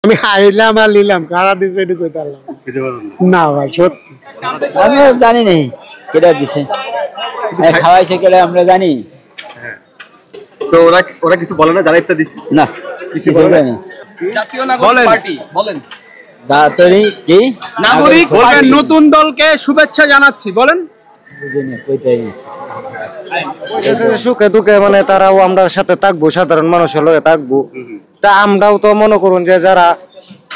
আমি খাইলাম আর নিলাম, কারা দিছে এটা কইতে পারলাম না ভাই, সত্যি আমি জানি নাই কেডা দিছে, খাওয়াইছে কেডা আমরা জানি। তো ওরা ওরা কিছু বলে না যারা ইফতার দিছে? না, কিছু বলে না। জাতীয় নাগরিক পার্টি বলেন, জাতীয় কি নাগরিক বলবেন নতুন দলকে শুভেচ্ছা জানাচ্ছি বলেন। বুঝিনি কইতাই সুখে দুঃখে মানে তারাও আমরা সাথে থাকবো, সাধারণ মানুষের লগে থাকবো। তা আমরাও তো মনে করুন যে যারা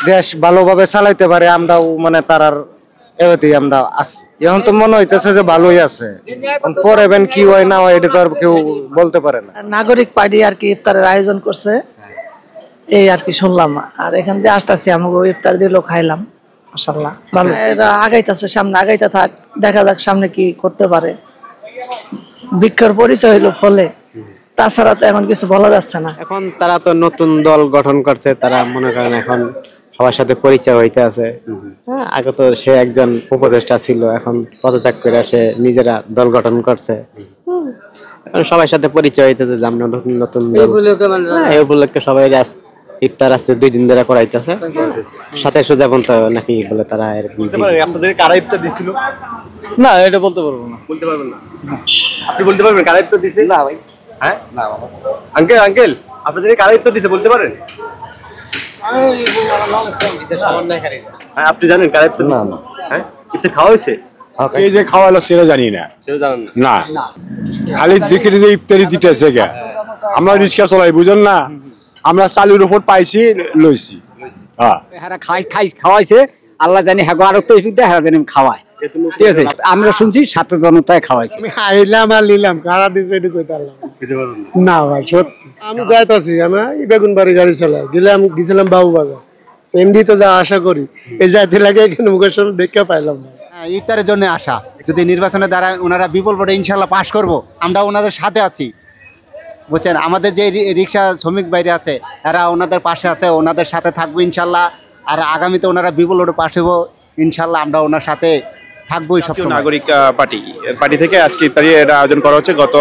দেশ ভালোভাবে চালাইতে পারে আমরাও মানে তারার এবারেই আমরা আছি। এখন তো মনে হইতেছে যে ভালোই আছে, পরে বেন কি হয় না হয় এটা তো আর কেউ বলতে পারে না। নাগরিক পার্টি আর কি ইফতারের আয়োজন করছে, এই আর কি শুনলাম। আর এখান দিয়ে আসতেছি, আমাকে ইফতার দিল, খাইলাম, মাশাআল্লাহ ভালো। এরা আগাইতেছে, সামনে আগাইতে থাক, দেখা যাক সামনে কি করতে পারে। বৃক্ষের পরিচয় হইলো ফলে, তাছাড়া তো এখন কিছু বলা যাচ্ছে না। এখন তারা তো নতুন দল গঠন করছে, তারা মনে করেন এখন সবার সাথে পরিচয় হইতে আছে। হ্যাঁ, আগে তো সে একজন উপদেষ্টা ছিল, এখন পদত্যাগ করে সে নিজেরা দল গঠন করছে। এখন সবার সাথে পরিচয় হইতেছে যে আমরা নতুন নতুন দল। এই উপলক্ষে সবাই ইফতার আছে 2 দিন ধরে করাইতেছে, 27 পর্যন্ত নাকি বলে তারা এরকম। আপনাদের কারা ইফতার দিছিল? না, এটা বলতে পারবো না। বলতে পারবেন না? আপনি বলতে পারবেন কারা ইফতার দিছে? না ভাই, হ্যাঁ না বাবা। আঙ্কেল আপনাদের কারা ইফতার দিছে বলতে পারেন? হ্যাঁ, আপনি জানেন কারা ইফতার দিছে? না। হ্যাঁ, ইফতার খাওয়া হয়েছে? এই যে খাওয়ালো সেটা জানি না। সেটা জানেন না, খালি দেখে যে ইফতারি দিতেছে গে, আমরা রিক্সা চলাই বুঝেন না, আমরা চালুর উপর পাইছি লইছি। হ্যাঁ, খাওয়াইছে, আল্লাহ জানি। হ্যাঁ, আরো তো হ্যাঁ জানি খাওয়ায়, ঠিক আছে। আমরা শুনছি ছাত্র জনতায় খাওয়াইছে। আমি খাইলাম আর নিলাম, কারা দিছে এটা কইতে পারলাম না ভাই, সত্যি। আমি যাইতাছি, আমি বেগুন বাড়ি গাড়ি চালাই গেছিলাম বাবু বাজার, এমনি তো যা আশা করি এই যাইতে লাগে, এখানে মুখের সামনে দেখতে পাইলাম না। ইফতারের জন্য আসা, যদি নির্বাচনের দ্বারা ওনারা বিপুল ভোটে ইনশাল্লাহ পাশ করব, আমরা ওনাদের সাথে আছি, বুঝছেন। আমাদের যে রিক্সা শ্রমিক বাইরে আছে, এরা ওনাদের পাশে আছে, ওনাদের সাথে থাকবো ইনশাল্লাহ। আর আগামীতে ওনারা বিপুল ভোটে পাশ হবো ইনশাল্লাহ, আমরা ওনার সাথে থাকবোই সব। নাগরিক পার্টি থেকে আজকে ইফতারি এটা আয়োজন করা হচ্ছে, গত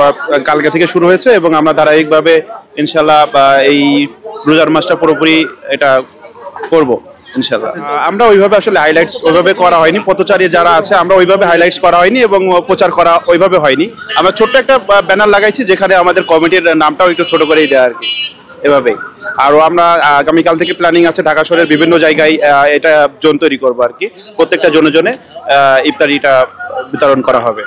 কালকে থেকে শুরু হয়েছে এবং আমরা ধারাবাহিকভাবে ইনশাল্লাহ এই রোজার মাসটা পুরোপুরি এটা করব ইনশাল্লাহ। আমরা ওইভাবে আসলে হাইলাইটস ওইভাবে করা হয়নি, পথচারী যারা আছে আমরা ওইভাবে হাইলাইটস করা হয়নি এবং প্রচার করা ওইভাবে হয়নি। আমরা ছোট্ট একটা ব্যানার লাগাইছি যেখানে আমাদের কমিটির নামটাও একটু ছোট করেই দেওয়া আর কি, এভাবেই। আরও আমরা আগামীকাল থেকে প্ল্যানিং আছে ঢাকা শহরের বিভিন্ন জায়গায় এটা জোন তৈরি করবো আর কি, প্রত্যেকটা জোনে জোনে ইফতারিটা বিতরণ করা হবে।